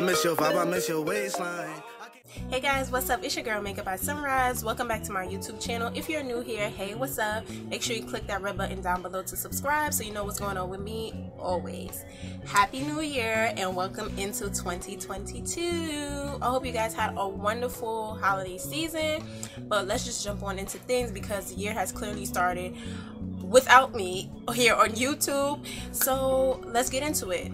miss your vibe, I miss your waistline. Hey guys, what's up? It's your girl Makeup by Sunrise. Welcome back to my YouTube channel. If you're new here, hey, what's up? Make sure you click that red button down below to subscribe so you know what's going on with me always. Happy New Year and welcome into 2022. I hope you guys had a wonderful holiday season, but let's just jump on into things because the year has clearly started without me here on YouTube. So let's get into it.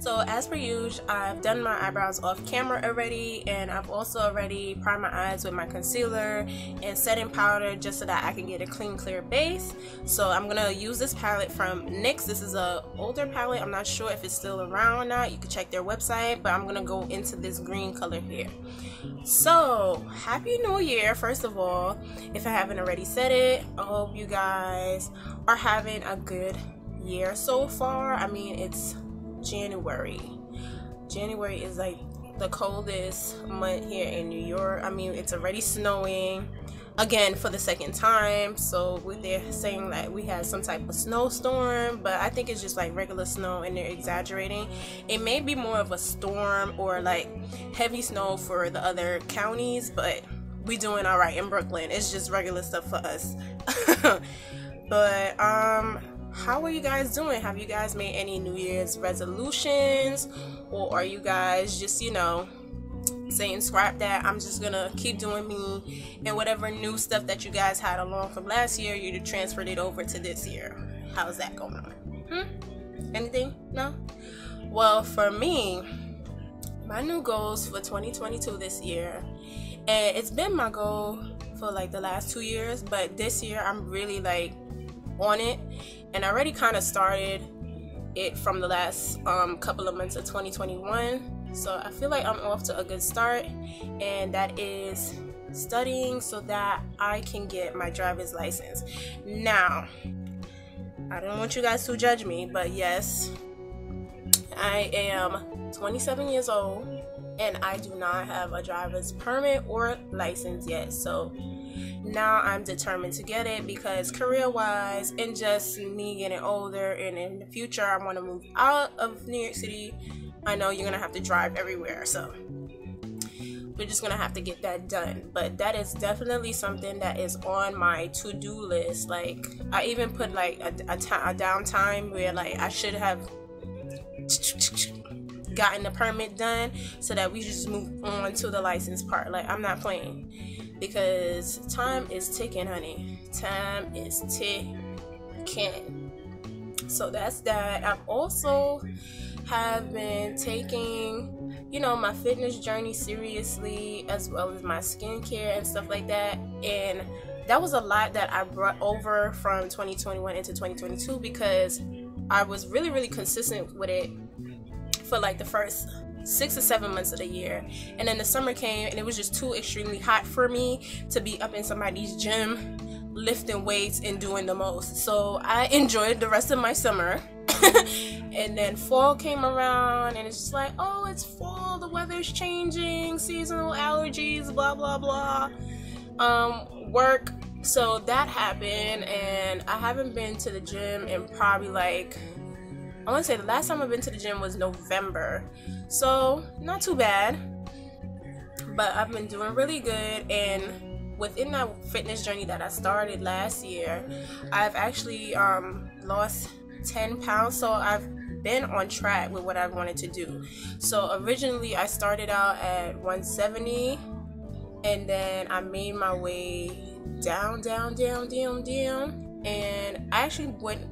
So as per usual, I've done my eyebrows off camera already, and I've also already primed my eyes with my concealer and setting powder just so that I can get a clean, clear base. So I'm gonna use this palette from NYX. This is a older palette. I'm not sure if it's still around or not. You can check their website, but I'm gonna go into this green color here. So Happy New Year, first of all. If I haven't already said it, I hope you guys are having a good year so far. I mean, it's January is like the coldest month here in New York. I mean, it's already snowing again for the second time, so they're saying that we had some type of snowstorm, but I think it's just like regular snow and they're exaggerating. It may be more of a storm or like heavy snow for the other counties, but we doing all right in Brooklyn. It's just regular stuff for us. But how are you guys doing? Have you guys made any New Year's resolutions, or are you guys just, you know, saying scrap that, I'm just gonna keep doing me, and whatever new stuff that you guys had along from last year, you transferred it over to this year? How's that going on? Anything? No? Well, for me, my new goals for 2022 this year, and it's been my goal for like the last 2 years, but this year I'm really like on it, and I already kind of started it from the last couple of months of 2021. So I feel like I'm off to a good start, and that is studying so that I can get my driver's license. Now, I don't want you guys to judge me, but yes, I am 27 years old and I do not have a driver's permit or license yet. So now I'm determined to get it because career-wise and just me getting older, and in the future I want to move out of New York City. I know you're gonna have to drive everywhere, so we're just gonna have to get that done. But that is definitely something that is on my to-do list. Like, I even put like a downtime where like I should have gotten the permit done so that we just move on to the license part. Like, I'm not playing because time is ticking, honey. Time is ticking. So that's that. I've also have been taking, you know, my fitness journey seriously, as well as my skincare and stuff like that, and that was a lot that I brought over from 2021 into 2022 because I was really consistent with it for like the first 6 or 7 months of the year, and then the summer came and it was just too extremely hot for me to be up in somebody's gym lifting weights and doing the most. So I enjoyed the rest of my summer. And then fall came around and it's just like, oh, it's fall, the weather's changing, seasonal allergies, blah blah blah, work. So that happened, and I haven't been to the gym in probably like, I want to say the last time I've been to the gym was November, so not too bad, but I've been doing really good. And within that fitness journey that I started last year, I've actually lost 10 pounds, so I've been on track with what I wanted to do. So originally I started out at 170, and then I made my way down, and I actually went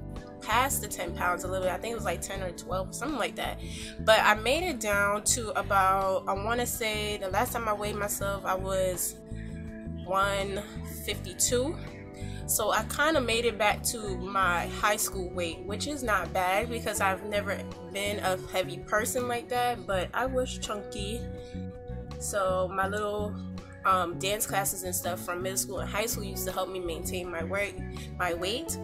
past the 10 pounds a little bit. I think it was like 10 or 12, something like that. But I made it down to about, I want to say the last time I weighed myself I was 152. So I kind of made it back to my high school weight, which is not bad because I've never been a heavy person like that, but I was chunky. So my little dance classes and stuff from middle school and high school used to help me maintain my weight.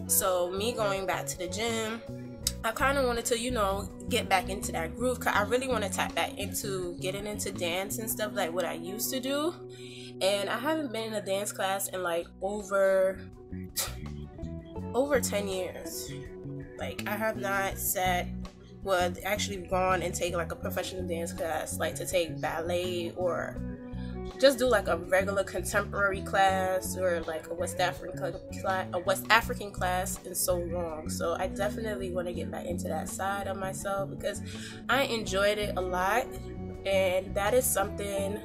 So me going back to the gym, I kind of wanted to, you know, get back into that groove, because I really want to tap back into getting into dance and stuff like what I used to do. And I haven't been in a dance class in like over 10 years. Like, I have not sat would actually go on and take like a professional dance class, like to take ballet or just do like a regular contemporary class or like a West African class in so long. So I definitely want to get back into that side of myself because I enjoyed it a lot, and that is something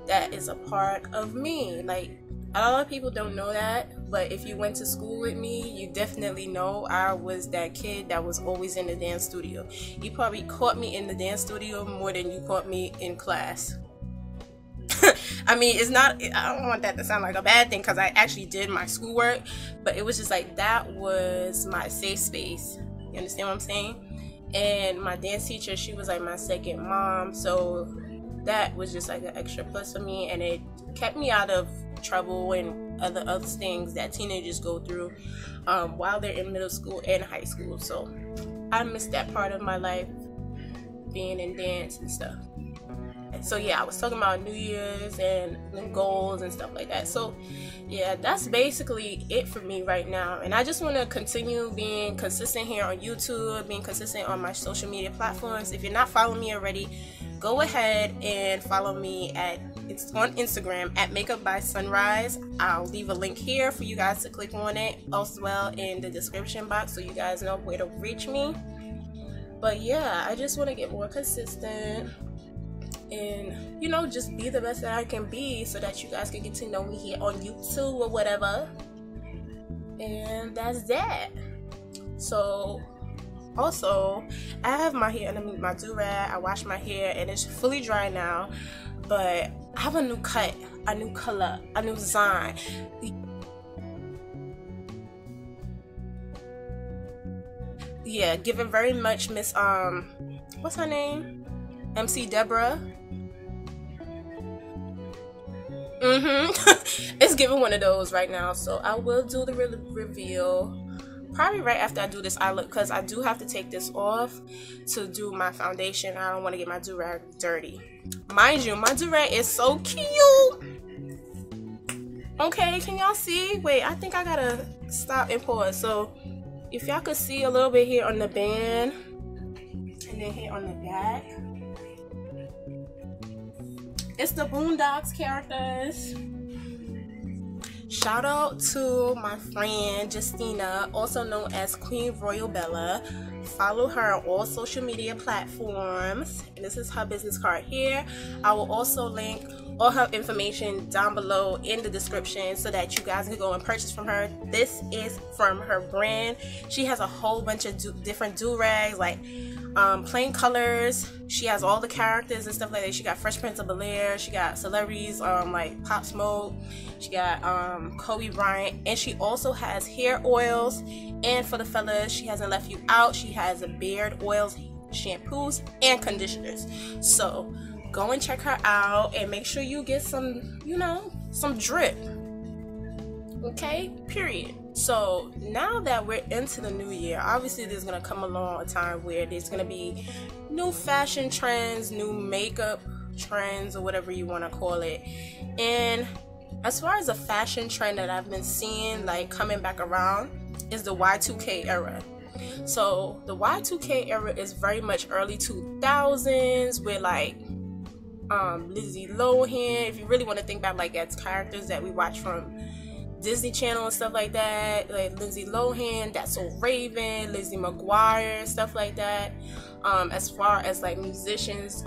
that is a part of me. Like, a lot of people don't know that, but if you went to school with me, you definitely know I was that kid that was always in the dance studio. You probably caught me in the dance studio more than you caught me in class. I mean, it's not, I don't want that to sound like a bad thing because I actually did my schoolwork, but it was just like, that was my safe space. You understand what I'm saying? And my dance teacher, she was like my second mom, so that was just like an extra plus for me, and it kept me out of trouble and other things that teenagers go through while they're in middle school and high school. So I missed that part of my life, being in dance and stuff. So yeah, I was talking about New Year's and goals and stuff like that. So yeah, that's basically it for me right now, and I just want to continue being consistent here on YouTube, being consistent on my social media platforms. If you're not following me already, go ahead and follow me it's on Instagram at MakeupBySunrise. I'll leave a link here for you guys to click on it, as well in the description box, so you guys know where to reach me. But yeah, I just want to get more consistent and, you know, just be the best that I can be so that you guys can get to know me here on YouTube or whatever. And that's that. So also, I have my hair underneath my do-rag. I washed my hair and it's fully dry now, but I have a new cut, a new color, a new design. Yeah, giving very much Miss what's her name? MC Deborah. It's giving one of those right now. So I will do the reveal probably right after I do this eye look, because I do have to take this off to do my foundation. I don't want to get my do-rag dirty. Mind you, my do-rag is so cute. Okay, can y'all see? Wait, I think I gotta stop and pause. So if y'all could see a little bit here on the band and then here on the back, it's the Boondocks characters. Shout out to my friend Justina, also known as Queen Royal Bella. Follow her on all social media platforms. And this is her business card here. I will also link all her information down below in the description so that you guys can go and purchase from her. This is from her brand. She has a whole bunch of different do-rags, like plain colors. She has all the characters and stuff like that. She got Fresh Prince of Bel-Air. She got celebrities like Pop Smoke. She got Kobe Bryant, and she also has hair oils. And for the fellas, she hasn't left you out. She has a beard oils, shampoos, and conditioners. So go and check her out and make sure you get some, you know, some drip. Okay, period. So now that we're into the new year, obviously there's gonna come along a time where there's gonna be new fashion trends, new makeup trends, or whatever you want to call it. And as far as a fashion trend that I've been seeing like coming back around is the Y2K era. So the Y2K era is very much early 2000s with like Lindsay Lohan. If you really want to think about like as characters that we watch from Disney Channel and stuff like that, like Lindsay Lohan, That's So Raven, Lizzie McGuire, stuff like that. As far as like musicians,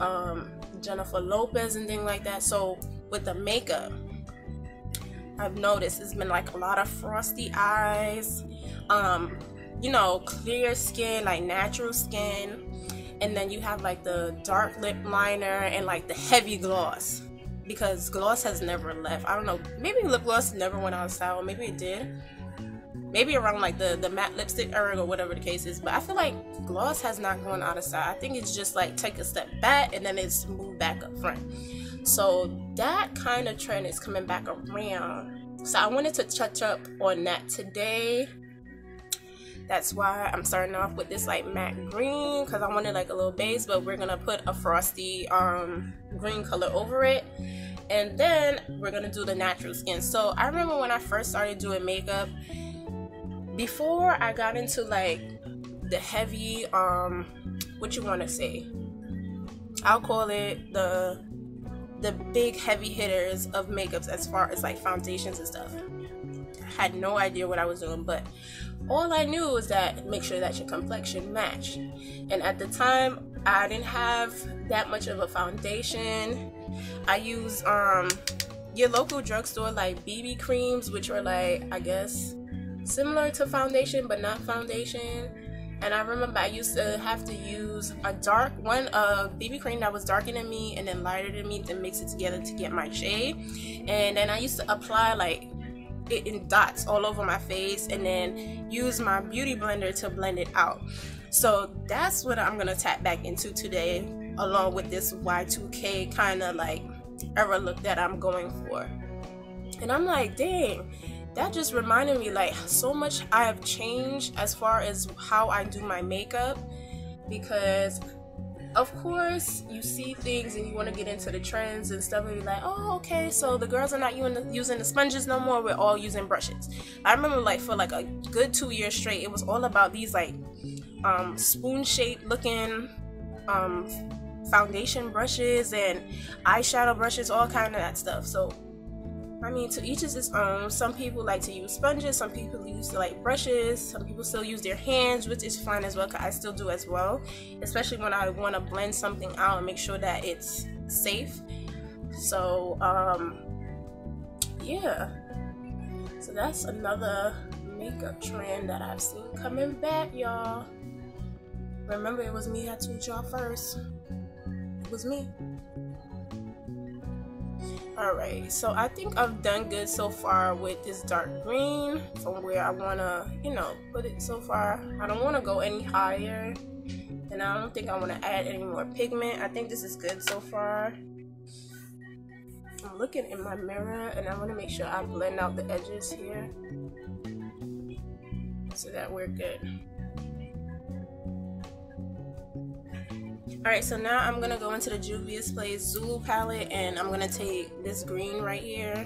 Jennifer Lopez and things like that. So with the makeup, I've noticed it's been like a lot of frosty eyes, you know, clear skin, like natural skin, and then you have like the dark lip liner and like the heavy gloss, because gloss has never left. I don't know, maybe lip gloss never went out of style, maybe it did, maybe around like the matte lipstick era or whatever the case is, but I feel like gloss has not gone out of style. I think it's just like take a step back and then it's moved back up front. So that kind of trend is coming back around. So I wanted to touch up on that today. That's why I'm starting off with this like matte green, because I wanted like a little base, but we're gonna put a frosty green color over it, and then we're gonna do the natural skin. So I remember when I first started doing makeup, before I got into like the heavy what you want to say. I'll call it the big heavy hitters of makeups as far as like foundations and stuff. I had no idea what I was doing, but all I knew was that make sure that your complexion matched. And at the time, I didn't have that much of a foundation. I used your local drugstore like BB creams, which were like, I guess, similar to foundation but not foundation. And I remember I used to have to use a dark one, a BB cream that was darker than me and then lighter than me, then mix it together to get my shade. And then I used to apply like it in dots all over my face and then use my beauty blender to blend it out. So that's what I'm gonna tap back into today, along with this Y2K kind of like era look that I'm going for. And I'm like, dang, that just reminded me like so much I have changed as far as how I do my makeup, because of course you see things and you want to get into the trends and stuff and be like, oh okay, so the girls are not using the sponges no more, we're all using brushes. I remember like for like a good 2 years straight it was all about these like spoon shaped looking foundation brushes and eyeshadow brushes, all kind of that stuff. So I mean, to each is his own. Some people like to use sponges, some people use like brushes, some people still use their hands, which is fine as well, because I still do as well, especially when I want to blend something out and make sure that it's safe. So yeah, so that's another makeup trend that I've seen coming back, y'all. Remember, it was me that told y'all first. It was me. Alright, so I think I've done good so far with this dark green from where I want to, you know, put it so far. I don't want to go any higher, and I don't think I want to add any more pigment. I think this is good so far. I'm looking in my mirror and I want to make sure I blend out the edges here so that we're good. Alright, so now I'm going to go into the Juvia's Place Zulu palette, and I'm going to take this green right here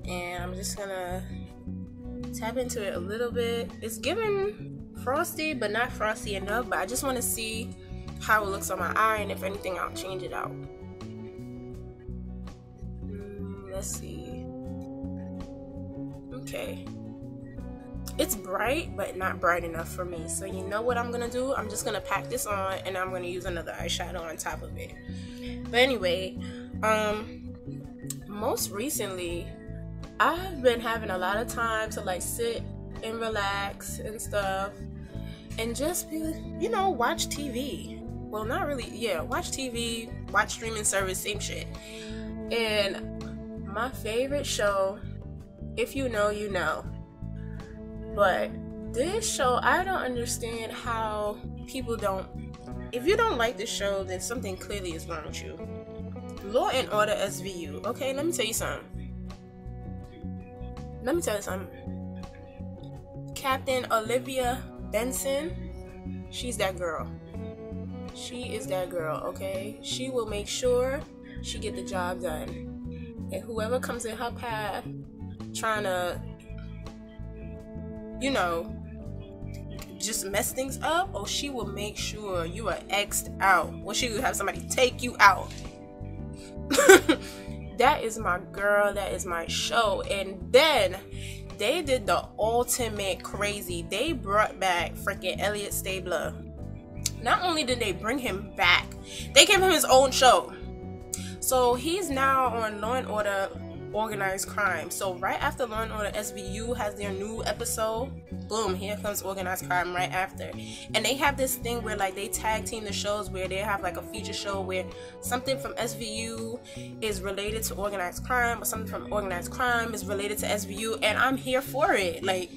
and I'm just going to tap into it a little bit. It's giving frosty but not frosty enough, but I just want to see how it looks on my eye, and if anything I'll change it out. Let's see. Okay. It's bright, but not bright enough for me. So you know what I'm gonna do? I'm just gonna pack this on and I'm gonna use another eyeshadow on top of it. But anyway, most recently, I've been having a lot of time to like sit and relax and stuff and just be, you know, watch TV. Well, not really, yeah, watch TV, watch streaming service, same shit. And my favorite show, if you know, you know. But this show, I don't understand how people don't. If you don't like this show, then something clearly is wrong with you. Law and Order SVU. Okay, let me tell you something. Captain Olivia Benson, she's that girl. She is that girl, okay? She will make sure she get the job done. And whoever comes in her path trying to, you know, just mess things up, or she will make sure you are X'd out, or she will have somebody take you out. That is my girl, that is my show. And then they did the ultimate crazy. They brought back freaking Elliot Stabler. Not only did they bring him back, they gave him his own show. So he's now on Law and Order Organized Crime. So right after Law and Order SVU has their new episode, boom, here comes Organized Crime right after. And they have this thing where like they tag team the shows, where they have like a feature show where something from SVU is related to Organized Crime, or something from Organized Crime is related to SVU, and I'm here for it. Like,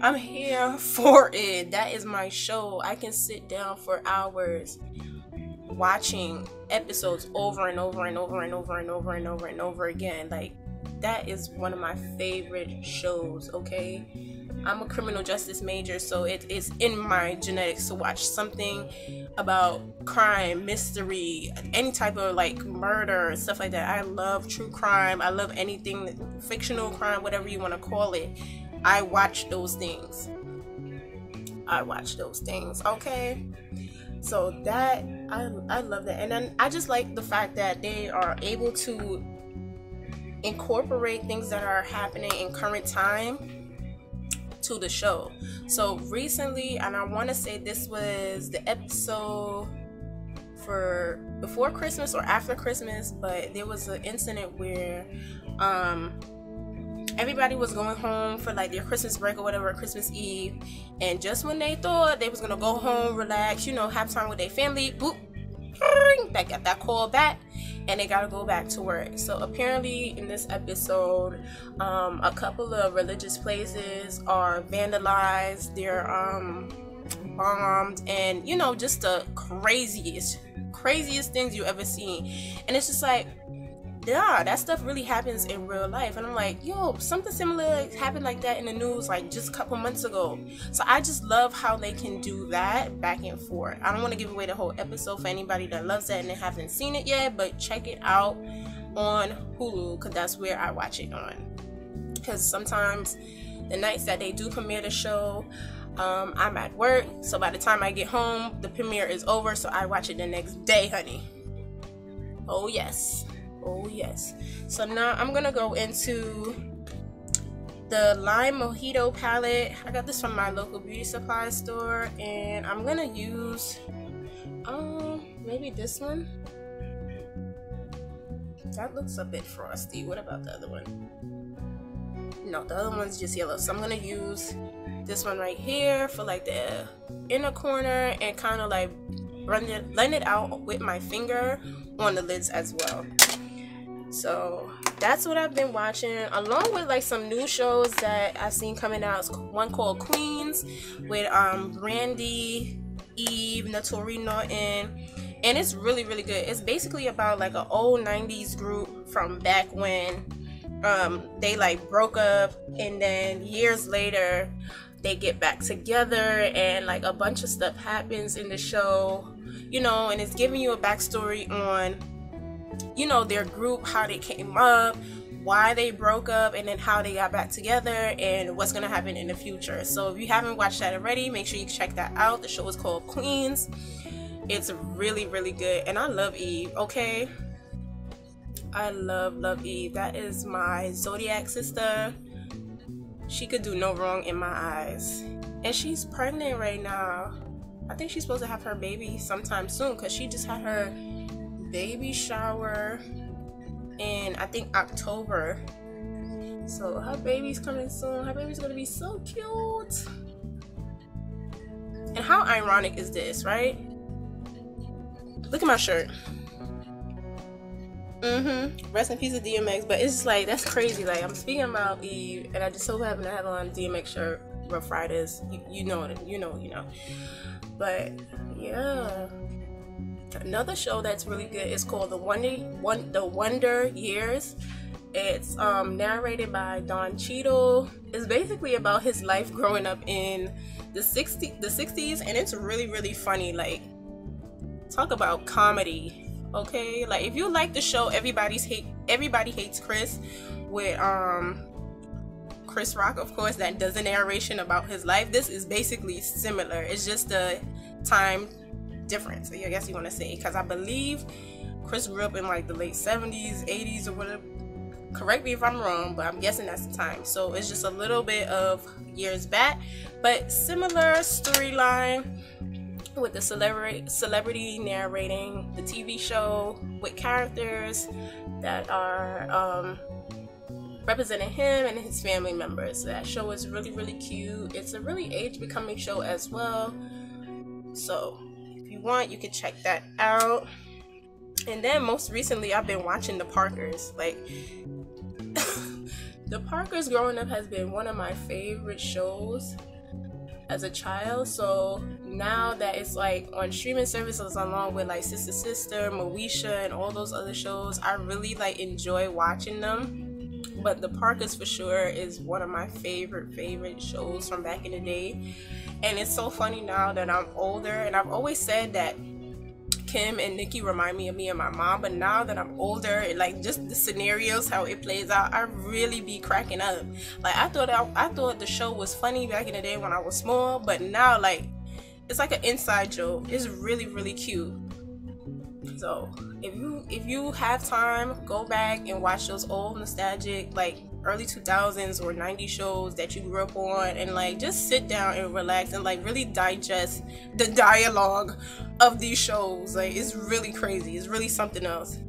I'm here for it. That is my show. I can sit down for hours watching episodes over and over and over and over and over and over and over again. Like, that is one of my favorite shows, okay? I'm a criminal justice major, so it is in my genetics to watch something about crime, mystery, any type of like murder, stuff like that. I love true crime. I love anything, fictional crime, whatever you want to call it. I watch those things. Okay? So that I love that. And then I just like the fact that they are able to incorporate things that are happening in current time to the show. So recently, and I want to say this was the episode for before Christmas or after Christmas, but there was an incident where everybody was going home for like their Christmas break or whatever, Christmas Eve, and just when they thought they was gonna go home, relax, you know, have time with their family, boop, they got that call back and they gotta go back to work. So apparently in this episode, a couple of religious places are vandalized, they're bombed, and you know, just the craziest things you ever seen. And it's just like, yeah, that stuff really happens in real life. And I'm like, yo, something similar happened like that in the news like just a couple months ago. So I just love how they can do that back and forth. I don't want to give away the whole episode for anybody that loves that and they haven't seen it yet, but check it out on Hulu, because that's where I watch it on. Because sometimes the nights that they do premiere the show, I'm at work, so by the time I get home the premiere is over, so I watch it the next day, honey. Oh yes. Oh yes. So now I'm gonna go into the Lime Mojito palette. I got this from my local beauty supply store, and I'm gonna use maybe this one. That looks a bit frosty. What about the other one? No, the other one's just yellow. So I'm gonna use this one right here for like the inner corner and kind of like blend it out with my finger on the lids as well. So that's what I've been watching, along with like some new shows that I've seen coming out. It's one called Queens with Brandy, Eve, Notori Norton, and it's really good. It's basically about like an old 90s group from back when they like broke up, and then years later they get back together, and like a bunch of stuff happens in the show, you know, and it's giving you a backstory on, you know, their group, how they came up, why they broke up, and then how they got back together, and what's gonna happen in the future. So if you haven't watched that already, make sure you check that out. The show is called Queens. It's really good, and I love Eve. Okay, I love Eve. That is my zodiac sister. She could do no wrong in my eyes, and she's pregnant right now. I think she's supposed to have her baby sometime soon, because she just had her baby shower in, I think, October. So her baby's coming soon. Her baby's gonna be so cute. And how ironic is this, right? Look at my shirt. Rest in peace to DMX. But it's just like, that's crazy. Like, I'm speaking about Eve, and I just so happen to have on a DMX shirt. Rough Riders, you know. But yeah, another show that's really good is called The Wonder Years. It's narrated by Don Cheadle. It's basically about his life growing up in the 60s, and it's really funny. Like, talk about comedy. Okay, like if you like the show Everybody Hates Chris with Chris Rock, of course, that does a narration about his life, this is basically similar. It's just a time difference, I guess you want to say, because I believe Chris grew up in like the late 70s, 80s, or whatever. Correct me if I'm wrong, but I'm guessing that's the time. So it's just a little bit of years back, but similar storyline with the celebrity narrating the TV show with characters that are representing him and his family members. That show is really cute. It's a really age-becoming show as well. So if you want, you can check that out. And then most recently, I've been watching The Parkers. Like, The Parkers growing up has been one of my favorite shows as a child. So now that it's like on streaming services along with like Sister Sister, Moesha, and all those other shows, I really like enjoy watching them. But The Parkers for sure is one of my favorite shows from back in the day. And it's so funny now that I'm older, and I've always said that Kim and Nikki remind me of me and my mom, but now that I'm older, and like just the scenarios, how it plays out, I really be cracking up. Like I thought the show was funny back in the day when I was small, but now like it's like an inside joke. It's really cute. So if you have time, go back and watch those old nostalgic like early 2000s or 90s shows that you grew up on, and like just sit down and relax and like really digest the dialogue of these shows. Like, it's really crazy. It's really something else.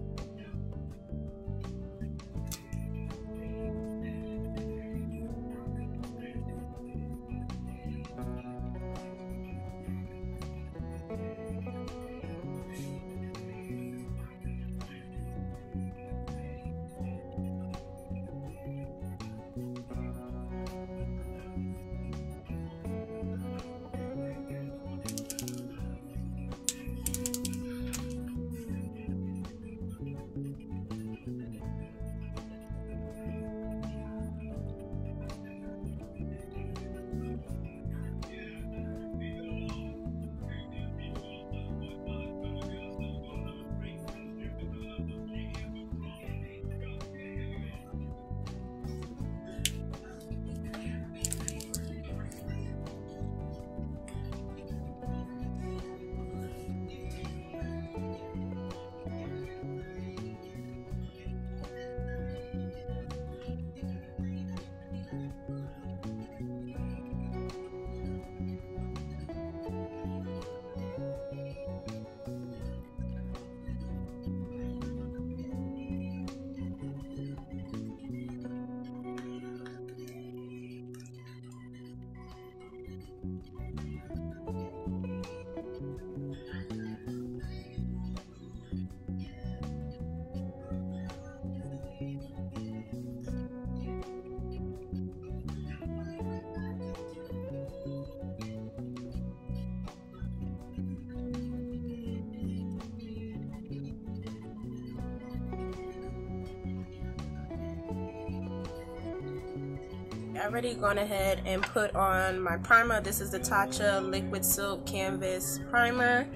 I already gone ahead and put on my primer. This is the Tatcha Liquid Silk Canvas Primer.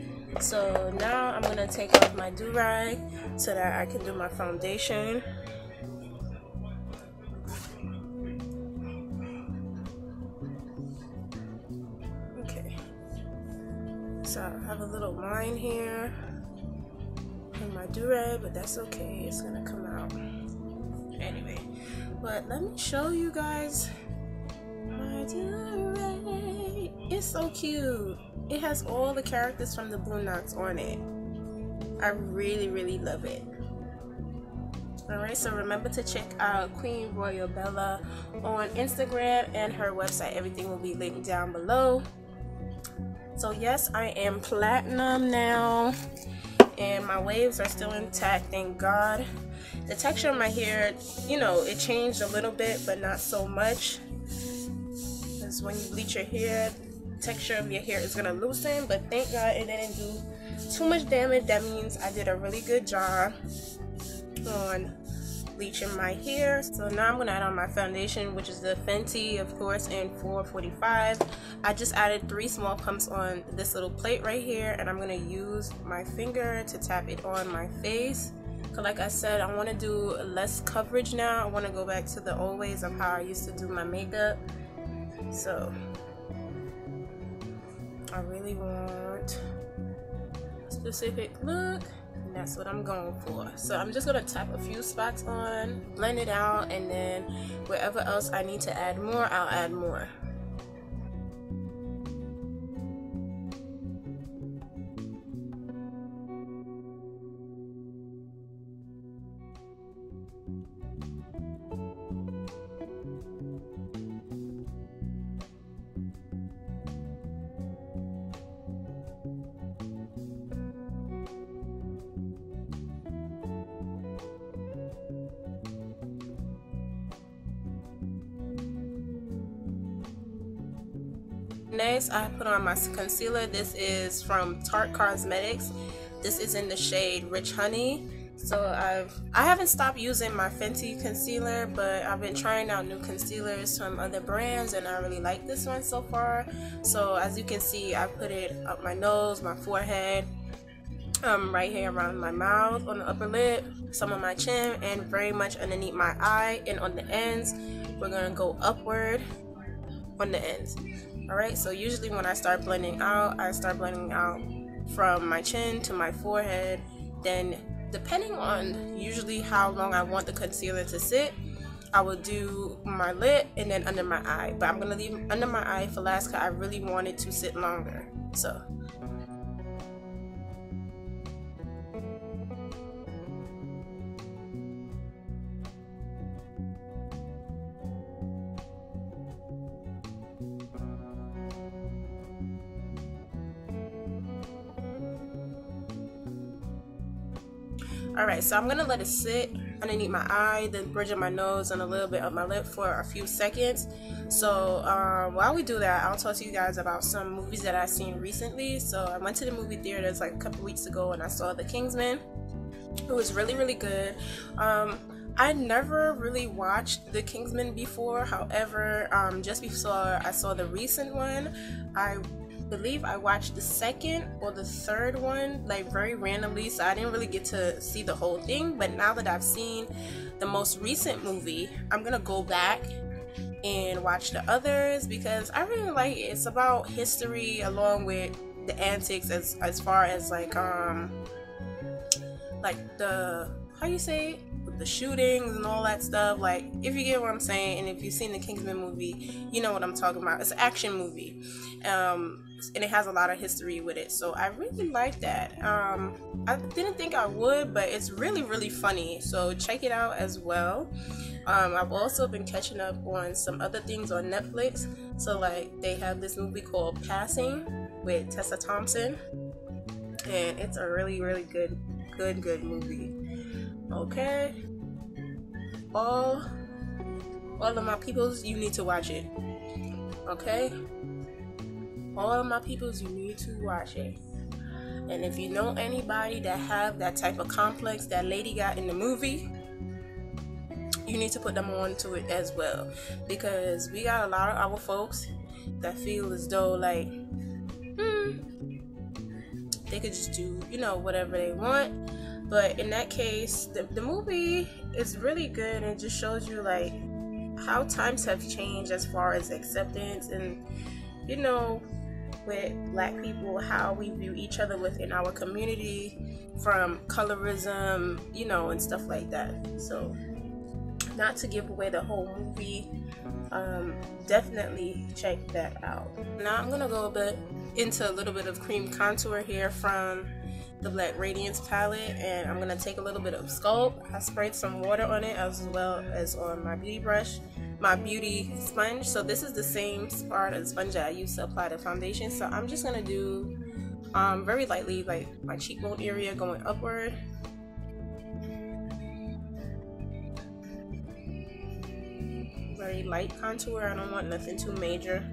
So now I'm going to take off my do-rag so that I can do my foundation. Okay. So I have a little line here in my do-rag, but that's okay. It's going to come out. Anyway. But let me show you guys my do-rag. It's so cute. It has all the characters from the Boondocks on it. I really love it. Alright, so remember to check out Queen Royal Bella on Instagram and her website. Everything will be linked down below. So yes, I am platinum now, and my waves are still intact, thank God. The texture of my hair, you know, it changed a little bit, but not so much. Because when you bleach your hair, the texture of your hair is going to loosen. But thank God it didn't do too much damage. That means I did a really good job on bleaching my hair. So now I'm going to add on my foundation, which is the Fenty, of course, in 445. I just added 3 small pumps on this little plate right here. And I'm going to use my finger to tap it on my face. Like I said, I want to do less coverage now. I want to go back to the old ways of how I used to do my makeup. So I really want a specific look, and that's what I'm going for. So I'm just going to tap a few spots on, blend it out, and then wherever else I need to add more, I'll add more. Next, I put on my concealer. This is from Tarte Cosmetics. This is in the shade Rich Honey. So I haven't stopped using my Fenty concealer, but I've been trying out new concealers from other brands, and I really like this one so far. So as you can see, I put it up my nose, my forehead, right here around my mouth, on the upper lip, some of my chin, and very much underneath my eye. And on the ends, we're gonna go upward on the ends. Alright, so usually when I start blending out, I start blending out from my chin to my forehead. Then depending on usually how long I want the concealer to sit, I will do my lip and then under my eye. But I'm going to leave under my eye for last because I really want it to sit longer. So alright, so I'm gonna let it sit underneath my eye, then bridge of my nose and a little bit of my lip for a few seconds. So while we do that, I'll talk to you guys about some movies that I've seen recently. So I went to the movie theaters like a couple weeks ago and I saw The Kingsman. It was really, really good. I never really watched The Kingsman before. However, just before I saw the recent one, I believe I watched the second or the third one like very randomly, so I didn't really get to see the whole thing. But now that I've seen the most recent movie, I'm gonna go back and watch the others because I really like it. It's about history along with the antics as far as like the, how you say it, the shootings and all that stuff. Like, if you get what I'm saying, and if you've seen the Kingsman movie, you know what I'm talking about. It's an action movie, and it has a lot of history with it, so I really like that. I didn't think I would, but it's really, really funny, so check it out as well. I've also been catching up on some other things on Netflix. So like, they have this movie called Passing with Tessa Thompson, and it's a really, really good movie. Okay, all of my peoples, you need to watch it. Okay, all of my peoples, you need to watch it. And if you know anybody that have that type of complex that lady got in the movie, you need to put them on to it as well, because we got a lot of our folks that feel as though like they could just do, you know, whatever they want. But in that case, the movie is really good, and it just shows you like how times have changed as far as acceptance, and you know, with black people, how we view each other within our community, from colorism, you know, and stuff like that. So not to give away the whole movie, definitely check that out. Now I'm gonna go into a little bit of cream contour here from the Black Radiance palette, and I'm gonna take a little bit of Sculpt. I sprayed some water on it as well as on my beauty brush, my beauty sponge. So this is the same part of the sponge that I used to apply the foundation. So I'm just gonna do very lightly, like my cheekbone area going upward. Very light contour. I don't want nothing too major.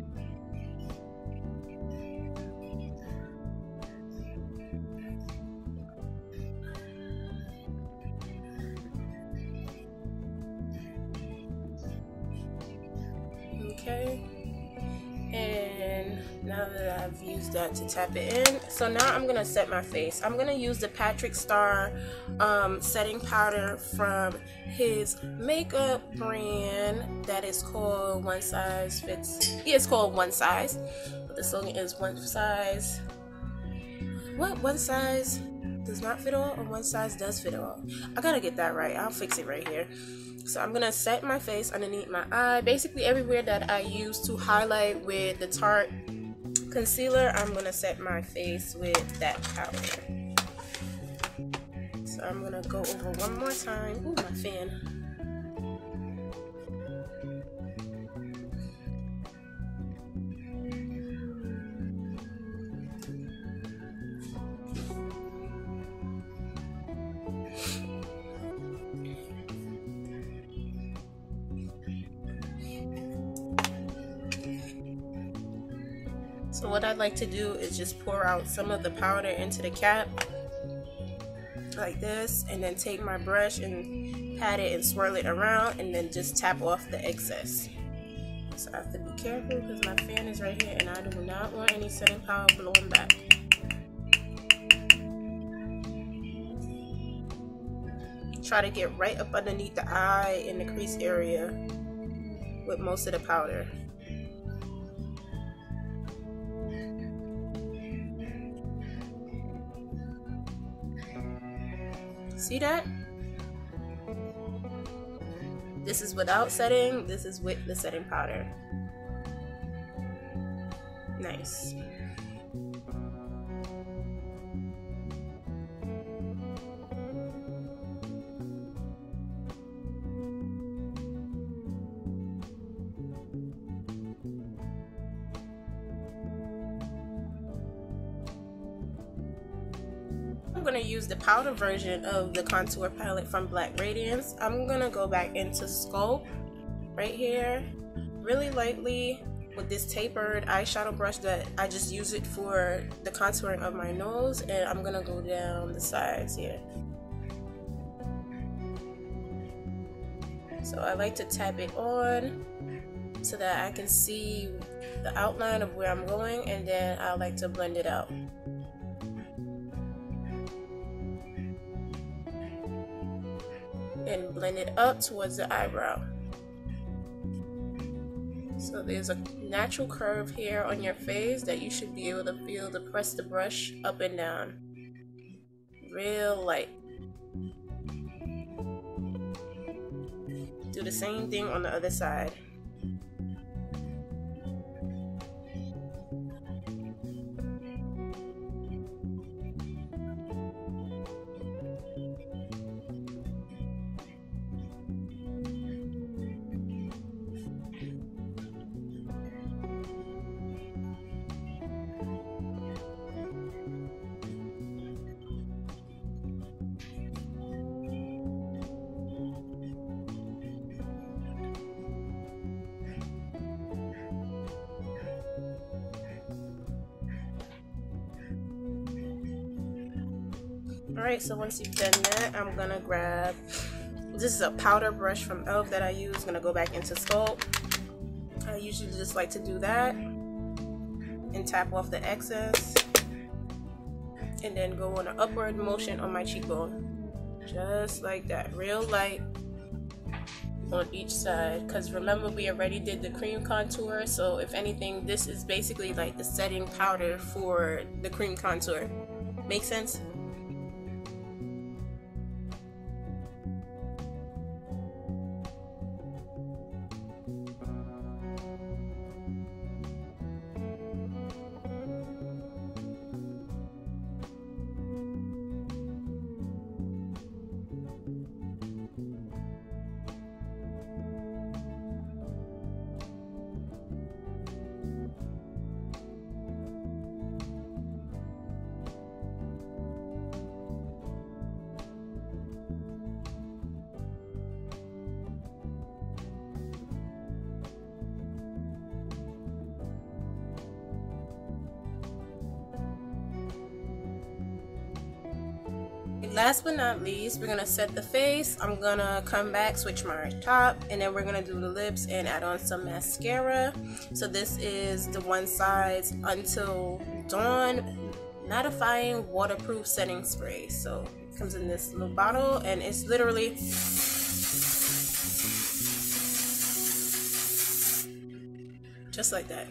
Okay, and now that I've used that to tap it in, so now I'm gonna set my face. I'm gonna use the Patrick Star setting powder from his makeup brand that is called One Size Fits. Yeah, it's called One Size, but the slogan is One Size. What? One size does not fit all, or one size does fit all? I gotta get that right. I'll fix it right here. So I'm gonna set my face underneath my eye, basically everywhere that I use to highlight with the Tarte concealer. I'm gonna set my face with that powder. So I'm gonna go over one more time. Ooh, my fan. So what I'd like to do is just pour out some of the powder into the cap like this, and then take my brush and pat it and swirl it around, and then just tap off the excess. So I have to be careful because my fan is right here and I do not want any setting powder blowing back. Try to get right up underneath the eye in the crease area with most of the powder. See that? This is without setting, this is with the setting powder. Nice. I'm going to use the powder version of the contour palette from Black Radiance. I'm going to go back into Sculpt right here really lightly with this tapered eyeshadow brush that I just use it for the contouring of my nose, and I'm going to go down the sides here. So I like to tap it on so that I can see the outline of where I'm going, and then I like to blend it out. And blend it up towards the eyebrow. So there's a natural curve here on your face that you should be able to feel to press the brush up and down. Real light. Do the same thing on the other side. Alright, so once you've done that, I'm gonna grab, this is a powder brush from e.l.f. that I use. I'm gonna go back into Sculpt. I usually just like to do that and tap off the excess and then go on an upward motion on my cheekbone, just like that, real light on each side, because remember we already did the cream contour, so if anything this is basically like the setting powder for the cream contour. Make sense? Last but not least, we're gonna set the face. I'm gonna come back, switch my top, and then we're gonna do the lips and add on some mascara. So this is the One Size Until Dawn Mattifying Waterproof Setting Spray. So it comes in this little bottle, and it's literally just like that.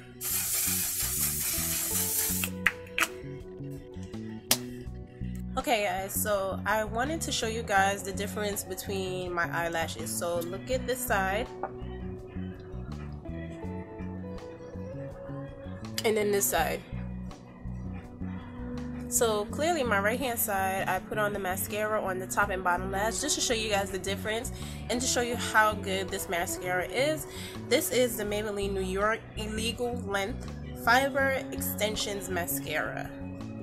Okay guys, so I wanted to show you guys the difference between my eyelashes. So look at this side and then this side. So clearly my right hand side, I put on the mascara on the top and bottom lash just to show you guys the difference and to show you how good this mascara is. This is the Maybelline New York Illegal Length Fiber Extensions Mascara.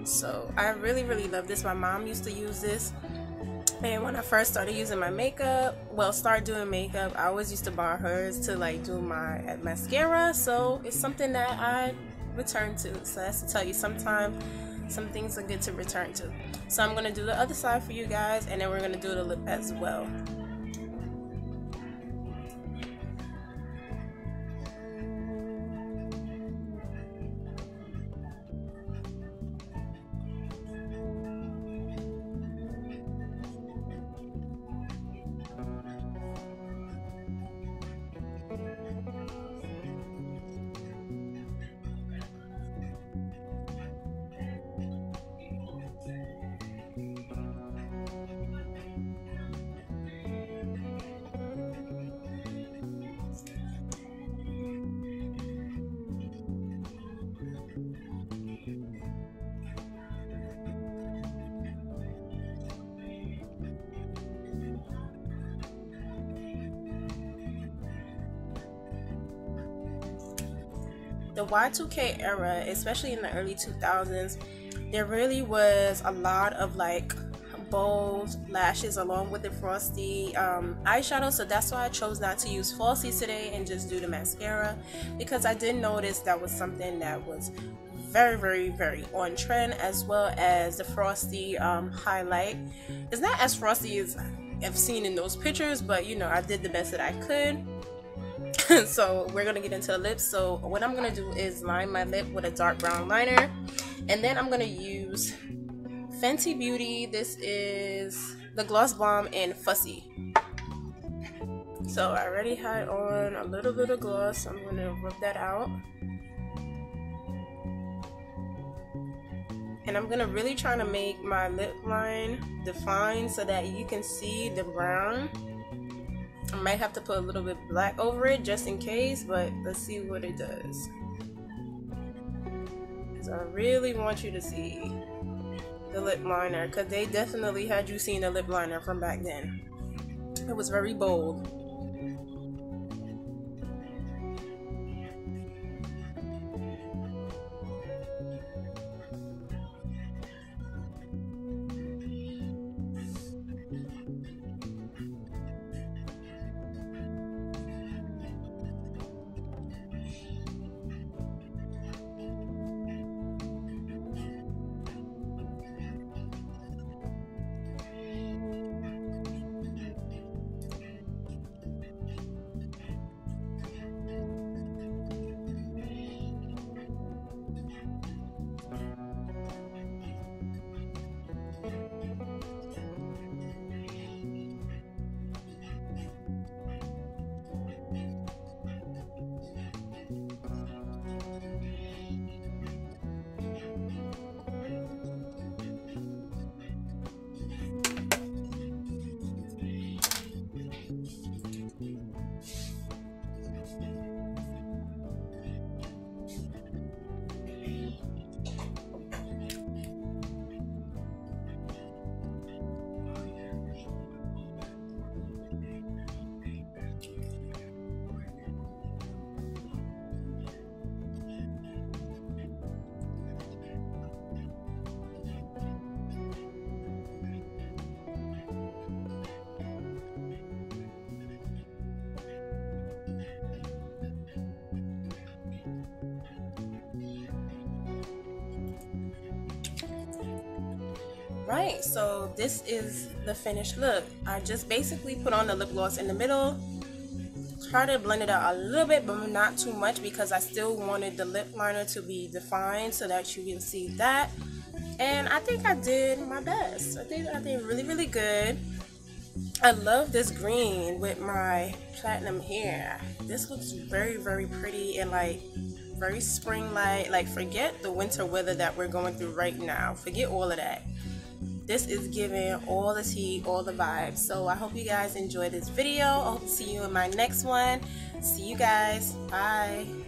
So I really love this. My mom used to use this, and when I first started using my makeup, start doing makeup, I always used to borrow hers to like do my mascara. So it's something that I return to. So that's to tell you, sometimes some things are good to return to. So I'm gonna do the other side for you guys, and then we're gonna do the lip as well. the Y2K era, especially in the early 2000s, there really was a lot of like bold lashes along with the frosty eyeshadow. So that's why I chose not to use falsies today and just do the mascara, because I did notice that was something that was very on trend, as well as the frosty highlight. It's not as frosty as I've seen in those pictures, but you know, I did the best that I could. So we're gonna get into the lips. So what I'm gonna do is line my lip with a dark brown liner, and then I'm gonna use Fenty Beauty. This is the Gloss Bomb in Fussy. So I already had on a little bit of gloss, so I'm gonna rub that out. And I'm gonna really try to make my lip line defined so that you can see the brown. I might have to put a little bit black over it just in case, but let's see what it does. So I really want you to see the lip liner, because they definitely had you seen the lip liner from back then. It was very bold. Right, so this is the finished look. I just basically put on the lip gloss in the middle, try to blend it out a little bit but not too much, because I still wanted the lip liner to be defined so that you can see that. And I think I did my best. I think I did really good. I love this green with my platinum hair. This looks very pretty and like very spring light. Like, forget the winter weather that we're going through right now. Forget all of that. This is giving all the tea, all the vibes. So I hope you guys enjoyed this video. I hope to see you in my next one. See you guys. Bye.